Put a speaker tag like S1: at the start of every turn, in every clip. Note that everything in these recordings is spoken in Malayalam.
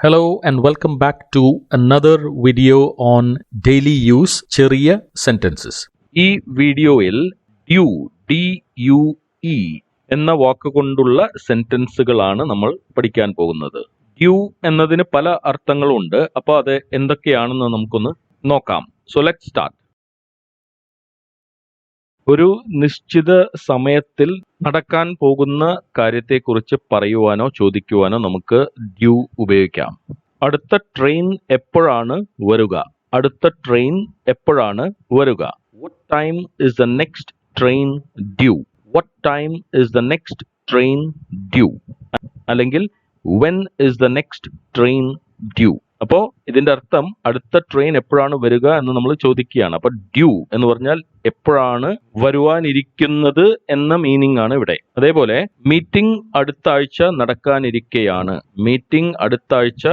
S1: Hello and welcome back to another video on daily use ചെറിയ sentences. ഈ വീഡിയോയിൽ DUE എന്ന വാക്കുകൊണ്ടുള്ള സെന്റൻസുകളാണ് നമ്മൾ പഠിക്കാൻ പോകുന്നത്. ഡ്യൂ എന്നതിന് പല അർത്ഥങ്ങളുണ്ട്. അപ്പോൾ അത് എന്തൊക്കെയാണെന്ന് നമുക്കൊന്ന് നോക്കാം. So let's start. ഒരു നിശ്ചിത സമയത്തിൽ നടക്കാൻ പോകുന്ന കാര്യത്തെക്കുറിച്ച് പറയുവാനോ ചോദിക്കുവാനോ നമുക്ക് ഡ്യൂ ഉപയോഗിക്കാം. അടുത്ത ട്രെയിൻ എപ്പോഴാണ് വരുക? അടുത്ത ട്രെയിൻ എപ്പോഴാണ് വരുക? What time is the next train due? What time is the next train due? അല്ലെങ്കിൽ when is the next train due? അപ്പോ ഇതിന്റെ അർത്ഥം അടുത്ത ട്രെയിൻ എപ്പോഴാണ് വരിക എന്ന് നമ്മൾ ചോദിക്കുകയാണ്. അപ്പൊ ഡ്യൂ എന്ന് പറഞ്ഞാൽ എപ്പോഴാണ് വരുവാനിരിക്കുന്നത് എന്ന മീനിങ് ആണ് ഇവിടെ. അതേപോലെ മീറ്റിംഗ് അടുത്ത ആഴ്ച നടക്കാനിരിക്കെയാണ്. മീറ്റിംഗ് അടുത്ത ആഴ്ച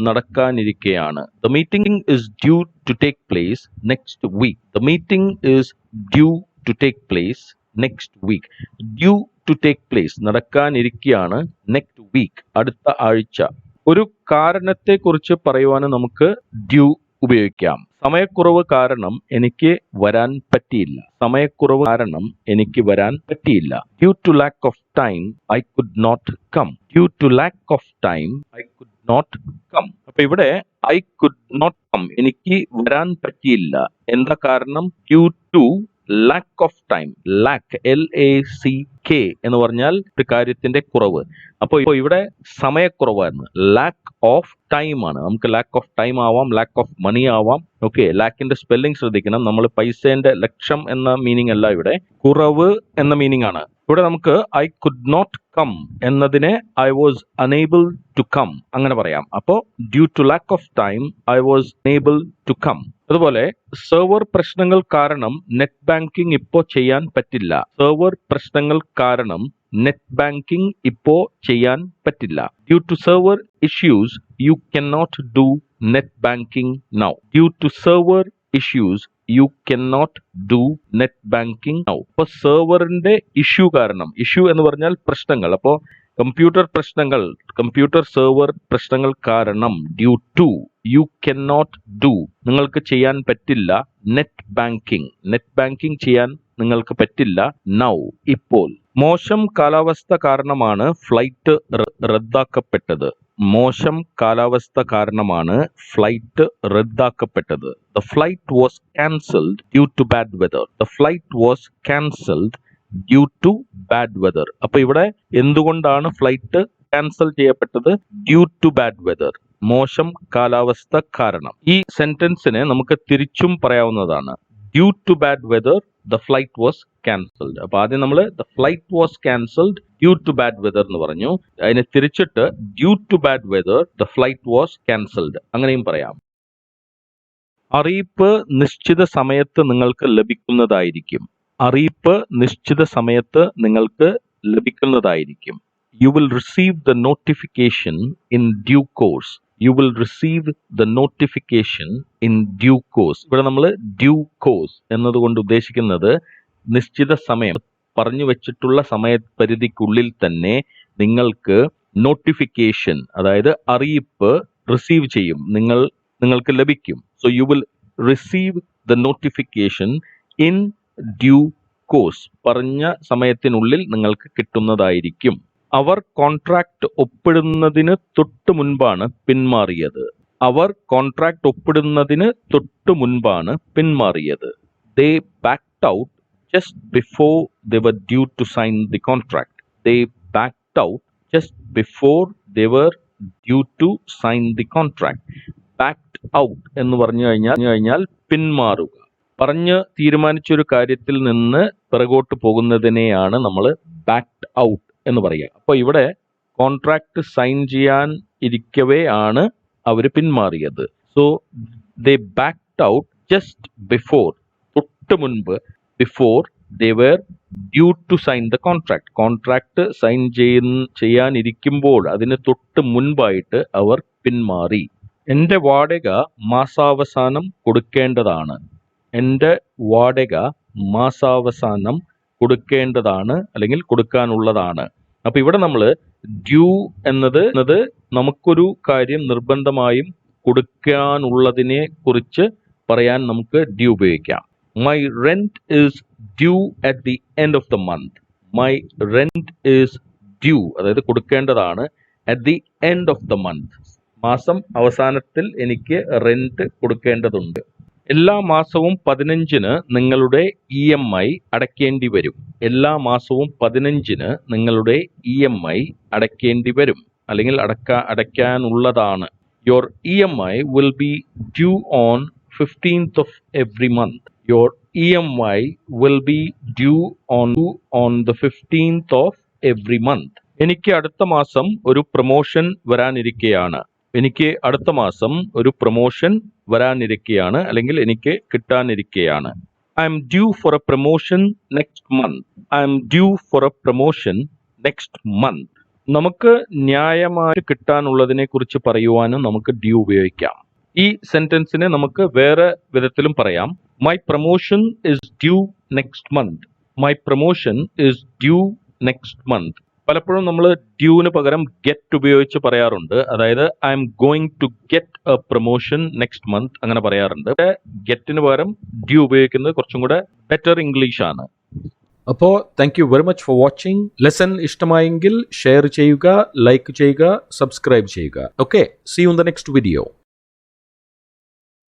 S1: നടക്കാനിരിക്കെയാണ്. The meeting is due to take place next week. The meeting is due to take place next week. Due to take place നടക്കാനിരിക്കെയാണ്. next week അടുത്ത ആഴ്ച. ഒരു കാരണത്തെക്കുറിച്ച് പറയുവാൻ നമുക്ക് ഡ്യൂ ഉപയോഗിക്കാം. സമയക്കുറവ് കാരണം എനിക്ക് വരാൻ പറ്റിയില്ല. സമയക്കുറവ് കാരണം എനിക്ക് വരാൻ പറ്റിയില്ല. Due to lack of time, I could not come. Due to lack of time, I could not come. അപ്പൊ ഇവിടെ I could not come, എനിക്ക് വരാൻ പറ്റിയില്ല. എന്താ കാരണം? Due to lack of time. lack LACK എന്ന് പറഞ്ഞാൽ ഒരു കാര്യത്തിന്റെ കുറവ്. അപ്പോൾ ഇവിടെ സമയക്കുറവായിരുന്നു. ലാക്ക് ഓഫ് ടൈം ആണ്. നമുക്ക് ലാക്ക് ഓഫ് ടൈം ആവാം, ലാക്ക് ഓഫ് മണി ആവാം. ഓക്കെ, ലാക്കിന്റെ സ്പെല്ലിംഗ് ശ്രദ്ധിക്കണം. നമ്മൾ പൈസേന്റെ ലക്ഷം എന്ന മീനിങ് അല്ല, ഇവിടെ കുറവ് എന്ന മീനിങ് ആണ്. ഇവിടെ നമുക്ക് ഐ കുഡ് നോട്ട് കം എന്നതിനെ I was unable to come അങ്ങനെ പറയാം. അപ്പോൾ due to lack of time I was unable to come. അതുപോലെ സെർവർ പ്രശ്നങ്ങൾ കാരണം നെറ്റ് ബാങ്കിംഗ് ഇപ്പോ ചെയ്യാൻ പറ്റില്ല. സെർവർ പ്രശ്നങ്ങൾ കാരണം നെറ്റ് ബാങ്കിംഗ് ഇപ്പോ ചെയ്യാൻ പറ്റില്ല. Due to server issues you cannot do net banking now. Due to server issues you cannot do net banking now. അപ്പൊ സെർവറിന്റെ ഇഷ്യൂ കാരണം, ഇഷ്യൂ എന്ന് പറഞ്ഞാൽ പ്രശ്നങ്ങൾ. അപ്പോ കമ്പ്യൂട്ടർ സെർവർ പ്രശ്നങ്ങൾ കാരണം due to you cannot do നിങ്ങൾക്ക് ചെയ്യാൻ പറ്റില്ല നെറ്റ് ബാങ്കിംഗ് ചെയ്യാൻ നിങ്ങൾക്ക് പറ്റില്ല നൗ ഇപ്പോൾ. മോശം കാലാവസ്ഥ കാരണമാണ് ഫ്ലൈറ്റ് റദ്ദാക്കപ്പെട്ടത്. മോശം കാലാവസ്ഥ കാരണമാണ് flight റദ്ദാക്കപ്പെട്ടത്. The flight was cancelled due to bad weather. The flight was cancelled due to bad weather. അപ്പൊ ഇവിടെ എന്തുകൊണ്ടാണ് ഫ്ലൈറ്റ് ക്യാൻസൽ ചെയ്യപ്പെട്ടത്? ഡ്യൂ ടു ബാഡ് വെതർ, മോശം കാലാവസ്ഥ കാരണം. ഈ സെന്റൻസിനെ നമുക്ക് തിരിച്ചും പറയാവുന്നതാണ്. Due to bad weather the flight was cancelled. അപ്പൊ ആദ്യം നമ്മൾ the flight was cancelled due to bad weather എന്ന് പറഞ്ഞു. അതിനെ തിരിച്ചിട്ട് due to bad weather the flight was cancelled അങ്ങനെയും പറയാം. അറിയിപ്പ് നിശ്ചിത സമയത്ത് നിങ്ങൾക്ക് ലഭിക്കുന്നതായിരിക്കും. അറിയിപ്പ് നിശ്ചിത സമയത്ത് നിങ്ങൾക്ക് ലഭിക്കുന്നതായിരിക്കും. You will receive the notification in due course. You will receive the notification in due course. ഇവിടെ നമ്മൾ ഡ്യൂ കോഴ്സ് എന്നതുകൊണ്ട് ഉദ്ദേശിക്കുന്നത് നിശ്ചിത സമയം, പറഞ്ഞു വെച്ചിട്ടുള്ള സമയപരിധിക്കുള്ളിൽ തന്നെ നിങ്ങൾക്ക് നോട്ടിഫിക്കേഷൻ, അതായത് അറിയിപ്പ് റിസീവ് ചെയ്യും, നിങ്ങൾക്ക് ലഭിക്കും. So you will receive the notification in due course, പറഞ്ഞ സമയത്തിനുള്ളിൽ നിങ്ങൾക്ക് കിട്ടുന്നതായിരിക്കും. അവർ കോൺട്രാക്ട് ഒപ്പിടുന്നതിന് തൊട്ടു മുൻപാണ് പിന്മാറിയത്. അവർ കോൺട്രാക്ട് ഒപ്പിടുന്നതിന് തൊട്ടു മുൻപാണ് പിന്മാറിയത്. They backed out just before they were due to sign the contract. They backed out just before they were due to sign the contract. Backed out എന്ന് പറഞ്ഞു കഴിഞ്ഞാൽ പിന്മാറുക. പറഞ്ഞ് തീരുമാനിച്ചൊരു കാര്യത്തിൽ നിന്ന് പിറകോട്ട് പോകുന്നതിനെയാണ് നമ്മൾ backed out എന്ന് പറയുക. അപ്പൊ ഇവിടെ കോൺട്രാക്ട് സൈൻ ചെയ്യാൻ ഇരിക്കവേ ആണ് അവർ പിന്മാറിയത്. So they backed out just before, തൊട്ട് മുൻപ്, before they were due to sign the contract. Contract sign ചെയ്യാനിരിക്കുമ്പോൾ അതിന് തൊട്ട് മുൻപായിട്ട് അവർ പിന്മാറി. എന്റെ വാടക മാസാവസാനം കൊടുക്കേണ്ടതാണ്. എന്റെ വാടക മാസാവസാനം കൊടുക്കേണ്ടതാണ് അല്ലെങ്കിൽ കൊടുക്കാനുള്ളതാണ്. അപ്പൊ ഇവിടെ നമ്മൾ ഡ്യൂ എന്നത് നമുക്കൊരു കാര്യം നിർബന്ധമായും കൊടുക്കാനുള്ളതിനെ കുറിച്ച് പറയാൻ നമുക്ക് ഡ്യൂ ഉപയോഗിക്കാം. My rent is due at the end of the month. My rent is due, അതായത് കൊടുക്കേണ്ടതാണ്. At the end of the month, മാസം അവസാനത്തിൽ എനിക്ക് റെന്റ് കൊടുക്കേണ്ടതുണ്ട്. എല്ലാ മാസവും 15-ന് നിങ്ങളുടെ EMI അടയ്ക്കേണ്ടി വരും. എല്ലാ മാസവും 15-ന് നിങ്ങളുടെ EMI അടയ്ക്കേണ്ടി വരും, അല്ലെങ്കിൽ അടയ്ക്കാനുള്ളതാണ്. Your EMI will be due on 15th of every month. Your EMI will be due on the 15th of every month. എനിക്ക് അടുത്ത മാസം ഒരു പ്രൊമോഷൻ വരാനിരിക്കുകയാണ്. അല്ലെങ്കിൽ എനിക്ക് കിട്ടാനിരിക്കുകയാണ്. I am due for a promotion next month. I am due for a promotion next month. നമുക്ക് ന്യായമായി കിട്ടാനുള്ളതിനെ കുറിച്ച് പറയുവാനും നമുക്ക് ഡ്യൂ ഉപയോഗിക്കാം. ഈ സെന്റൻസിനെ നമുക്ക് വേറെ വിധത്തിലും പറയാം. My promotion is due next month. My promotion is due next month. പലപ്പോഴും നമ്മൾ ഡ്യൂവിന് പകരം ഗെറ്റ് ഉപയോഗിച്ച് പറയാറുണ്ട്. അതായത് I am going to get a promotion next month, അങ്ങനെ പറയാറുണ്ട്. ഗെറ്റിന് പകരം ഡ്യൂ ഉപയോഗിക്കുന്നത് കുറച്ചും കൂടെ ബെറ്റർ ഇംഗ്ലീഷ് ആണ്. അപ്പോൾ thank you very much for watching. Lesson ഇഷ്ടമായെങ്കിൽ ഷെയർ ചെയ്യുക, ലൈക്ക് ചെയ്യുക, സബ്സ്ക്രൈബ് ചെയ്യുക. Okay, see you in the next video.